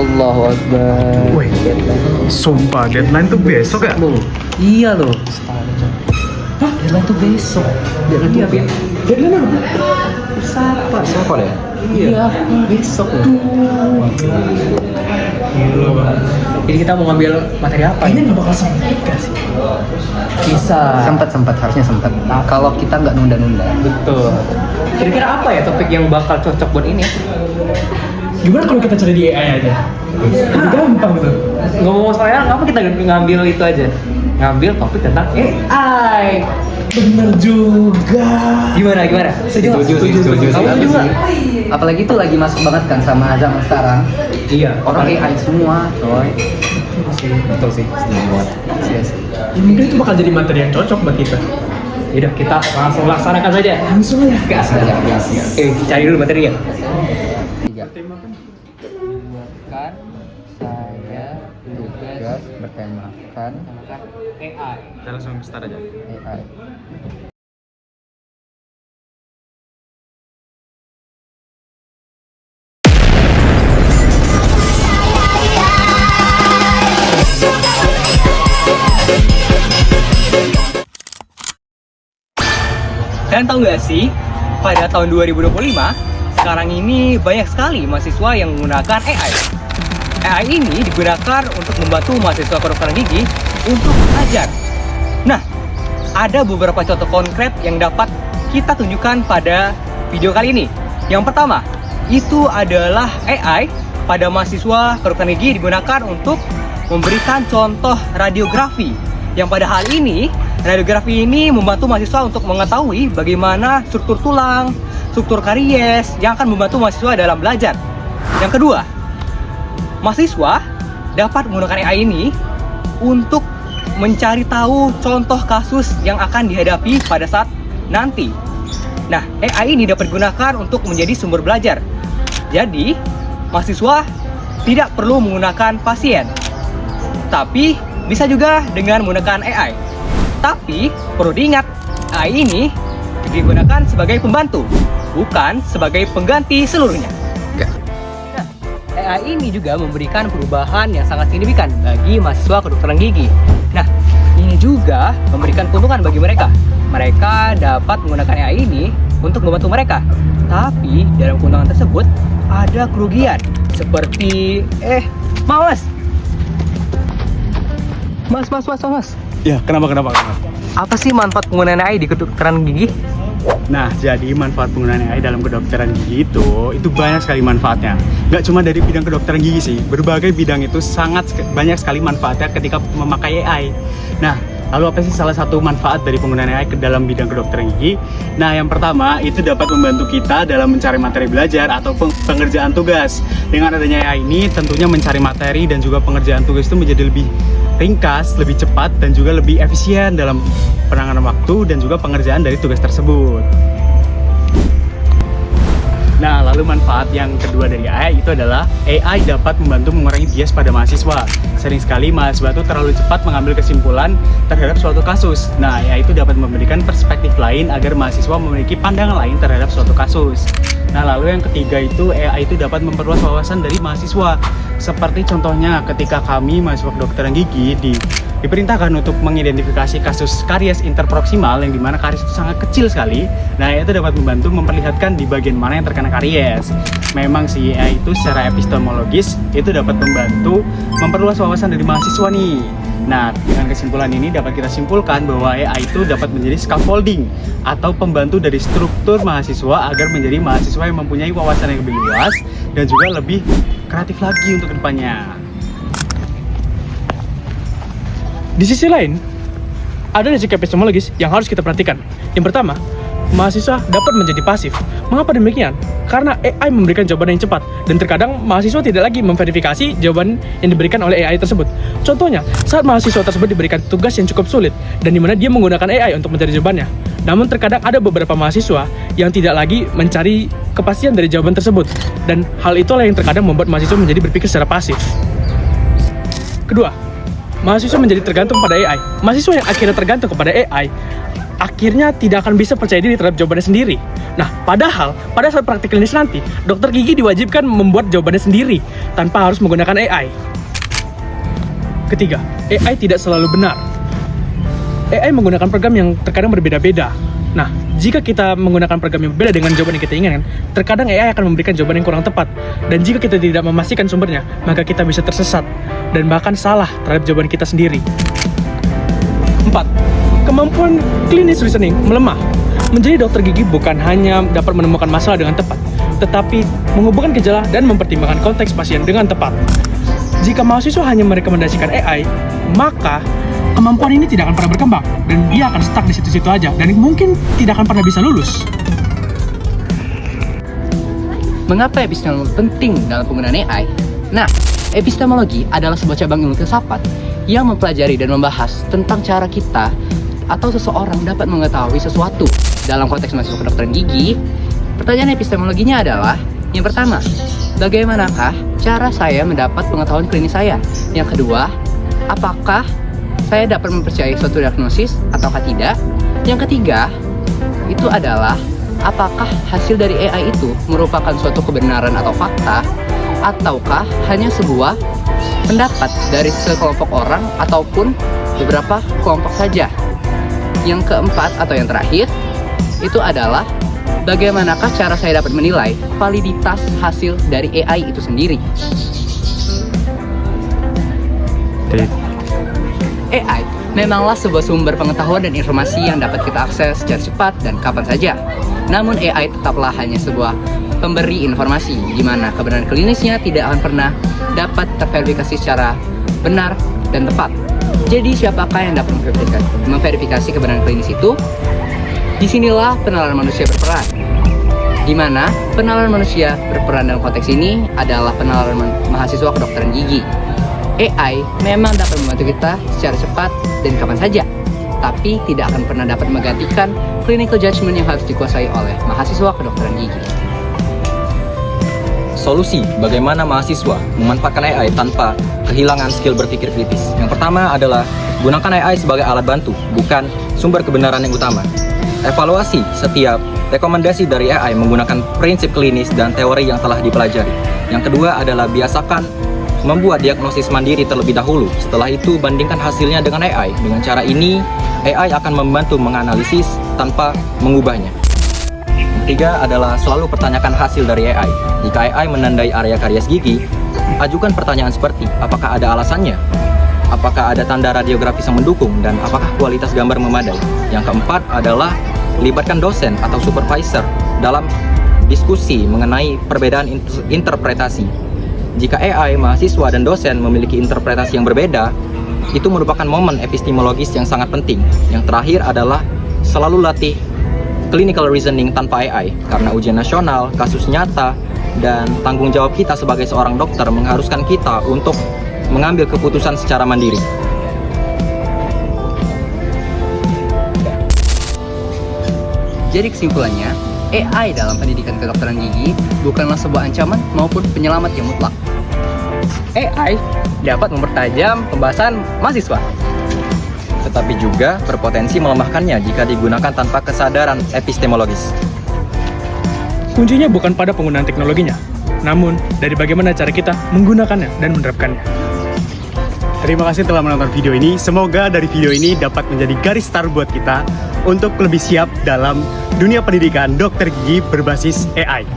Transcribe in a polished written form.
Allahu Akbar. Woi, sumpah deadline tuh besok ya? Iya loh. Hah? Deadline tuh besok. Deadline tuh besok. Deadline apa? Siapa? Siapa ya? Iya, besok loh. Gila banget. Jadi kita mau ngambil materi apa? Kayaknya nggak bakal sempit gak sih? Bisa. Sempat harusnya sempat. Kalau kita nggak nunda-nunda. Betul. Kira-kira apa ya topik yang bakal cocok buat ini? Gimana kalau kita cari di AI aja? Lebih gampang tuh. Ngomong soalnya, ngapa kita ngambil itu aja? Ngambil topik tentang AI. Bener juga. Gimana? Setuju. Kamu juga? Apalagi itu lagi masuk banget kan sama zaman sekarang. Iya. Orang AI semua, coy. Betul sih. Setuju banget. Iya sih. Ya, mungkin itu bakal jadi materi yang cocok buat kita. Yaudah, kita langsung laksanakan saja. Langsung ya. Gas. Cari dulu materinya. 3. Buatkan saya tugas bertemakan AI. Kita langsung start aja. AI. Kalian tahu nggak sih, pada tahun 2025, sekarang ini banyak sekali mahasiswa yang menggunakan AI. AI ini digunakan untuk membantu mahasiswa kedokteran gigi untuk belajar. Nah, ada beberapa contoh konkret yang dapat kita tunjukkan pada video kali ini. Yang pertama, itu adalah AI pada mahasiswa kedokteran gigi digunakan untuk memberikan contoh radiografi. Yang pada hal ini, radiografi ini membantu mahasiswa untuk mengetahui bagaimana struktur tulang, struktur karies yang akan membantu mahasiswa dalam belajar. Yang kedua, mahasiswa dapat menggunakan AI ini untuk mencari tahu contoh kasus yang akan dihadapi pada saat nanti. Nah, AI ini dapat digunakan untuk menjadi sumber belajar. Jadi, mahasiswa tidak perlu menggunakan pasien, tapi bisa juga dengan menggunakan AI. Tapi perlu diingat, AI ini digunakan sebagai pembantu, bukan sebagai pengganti seluruhnya. Nah, AI ini juga memberikan perubahan yang sangat signifikan bagi mahasiswa kedokteran gigi. Nah, ini juga memberikan keuntungan bagi mereka. Mereka dapat menggunakan AI ini untuk membantu mereka. Tapi dalam keuntungan tersebut ada kerugian seperti Mas. Ya, kenapa? Apa sih manfaat penggunaan AI di kedokteran gigi? Nah, jadi manfaat penggunaan AI dalam kedokteran gigi itu banyak sekali manfaatnya. Nggak cuma dari bidang kedokteran gigi sih, berbagai bidang itu banyak sekali manfaatnya ketika memakai AI. Nah, lalu apa sih salah satu manfaat dari penggunaan AI ke dalam bidang kedokteran gigi? Nah, yang pertama itu dapat membantu kita dalam mencari materi belajar atau pengerjaan tugas. Dengan adanya AI ini tentunya mencari materi dan juga pengerjaan tugas itu menjadi lebih ringkas, lebih cepat, dan juga lebih efisien dalam penanganan waktu dan juga pengerjaan dari tugas tersebut. Nah, lalu manfaat yang kedua dari AI itu adalah AI dapat membantu mengurangi bias pada mahasiswa. Sering sekali mahasiswa itu terlalu cepat mengambil kesimpulan terhadap suatu kasus. Nah, AI itu dapat memberikan perspektif lain agar mahasiswa memiliki pandangan lain terhadap suatu kasus. Nah, lalu yang ketiga itu AI itu dapat memperluas wawasan dari mahasiswa. Seperti contohnya ketika kami mahasiswa kedokteran gigi diperintahkan untuk mengidentifikasi kasus karies interproksimal yang dimana karies itu sangat kecil sekali. Nah, itu dapat membantu memperlihatkan di bagian mana yang terkena karies. Memang sih AI itu secara epistemologis itu dapat membantu memperluas wawasan dari mahasiswa nih. Nah, dengan kesimpulan ini dapat kita simpulkan bahwa AI itu dapat menjadi scaffolding atau pembantu dari struktur mahasiswa agar menjadi mahasiswa yang mempunyai wawasan yang lebih luas dan juga lebih kreatif lagi untuk kedepannya. Di sisi lain, ada risiko epistemologis yang harus kita perhatikan. Yang pertama, mahasiswa dapat menjadi pasif. Mengapa demikian? Karena AI memberikan jawaban yang cepat, dan terkadang mahasiswa tidak lagi memverifikasi jawaban yang diberikan oleh AI tersebut. Contohnya, saat mahasiswa tersebut diberikan tugas yang cukup sulit, dan di mana dia menggunakan AI untuk mencari jawabannya. Namun terkadang ada beberapa mahasiswa yang tidak lagi mencari kepastian dari jawaban tersebut, dan hal itulah yang terkadang membuat mahasiswa menjadi berpikir secara pasif. Kedua, mahasiswa menjadi tergantung pada AI. Mahasiswa yang akhirnya tergantung kepada AI akhirnya tidak akan bisa percaya diri terhadap jawabannya sendiri. Nah, padahal pada saat praktik klinis nanti, dokter gigi diwajibkan membuat jawabannya sendiri tanpa harus menggunakan AI. Ketiga, AI tidak selalu benar. AI menggunakan program yang terkadang berbeda-beda. Nah, jika kita menggunakan program yang berbeda dengan jawaban yang kita inginkan, terkadang AI akan memberikan jawaban yang kurang tepat. Dan jika kita tidak memastikan sumbernya, maka kita bisa tersesat dan bahkan salah terhadap jawaban kita sendiri. 4. Kemampuan klinis reasoning melemah. Menjadi dokter gigi bukan hanya dapat menemukan masalah dengan tepat, tetapi menghubungkan gejala dan mempertimbangkan konteks pasien dengan tepat. Jika mahasiswa hanya merekomendasikan AI, maka kemampuan ini tidak akan pernah berkembang dan dia akan stuck di situ-situ aja dan mungkin tidak akan pernah bisa lulus. Mengapa epistemologi penting dalam penggunaan AI? Nah, epistemologi adalah sebuah cabang ilmu filsafat yang mempelajari dan membahas tentang cara kita atau seseorang dapat mengetahui sesuatu. Dalam konteks mahasiswa kedokteran gigi, pertanyaan epistemologinya adalah, yang pertama, bagaimanakah cara saya mendapat pengetahuan klinis saya? Yang kedua, apakah saya dapat mempercayai suatu diagnosis ataukah tidak? Yang ketiga, itu adalah apakah hasil dari AI itu merupakan suatu kebenaran atau fakta, ataukah hanya sebuah pendapat dari sekelompok orang ataupun beberapa kelompok saja. Yang keempat atau yang terakhir, itu adalah bagaimanakah cara saya dapat menilai validitas hasil dari AI itu sendiri. AI memanglah sebuah sumber pengetahuan dan informasi yang dapat kita akses secara cepat dan kapan saja. Namun AI tetaplah hanya sebuah pemberi informasi, di mana kebenaran klinisnya tidak akan pernah dapat terverifikasi secara benar dan tepat. Jadi siapakah yang dapat memverifikasi kebenaran klinis itu? Disinilah penalaran manusia berperan. Di mana penalaran manusia berperan dalam konteks ini adalah penalaran mahasiswa kedokteran gigi. AI memang dapat membantu kita secara cepat dan kapan saja, tapi tidak akan pernah dapat menggantikan clinical judgment yang harus dikuasai oleh mahasiswa kedokteran gigi. Solusi bagaimana mahasiswa memanfaatkan AI tanpa kehilangan skill berpikir kritis. Yang pertama adalah gunakan AI sebagai alat bantu, bukan sumber kebenaran yang utama. Evaluasi setiap rekomendasi dari AI menggunakan prinsip klinis dan teori yang telah dipelajari. Yang kedua adalah biasakan membuat diagnosis mandiri terlebih dahulu. Setelah itu bandingkan hasilnya dengan AI. Dengan cara ini, AI akan membantu menganalisis tanpa mengubahnya. Ketiga adalah selalu pertanyakan hasil dari AI. Jika AI menandai area karies gigi, ajukan pertanyaan seperti apakah ada alasannya, apakah ada tanda radiografis yang mendukung, dan apakah kualitas gambar memadai. Yang keempat adalah libatkan dosen atau supervisor dalam diskusi mengenai perbedaan interpretasi. Jika AI, mahasiswa, dan dosen memiliki interpretasi yang berbeda, itu merupakan momen epistemologis yang sangat penting. Yang terakhir adalah selalu latih clinical reasoning tanpa AI, karena ujian nasional, kasus nyata, dan tanggung jawab kita sebagai seorang dokter mengharuskan kita untuk mengambil keputusan secara mandiri. Jadi kesimpulannya, AI dalam pendidikan kedokteran gigi bukanlah sebuah ancaman maupun penyelamat yang mutlak. AI dapat mempertajam pembahasan mahasiswa, Tetapi juga berpotensi melemahkannya jika digunakan tanpa kesadaran epistemologis. Kuncinya bukan pada penggunaan teknologinya, namun dari bagaimana cara kita menggunakannya dan menerapkannya. Terima kasih telah menonton video ini. Semoga dari video ini dapat menjadi garis start buat kita untuk lebih siap dalam dunia pendidikan dokter gigi berbasis AI.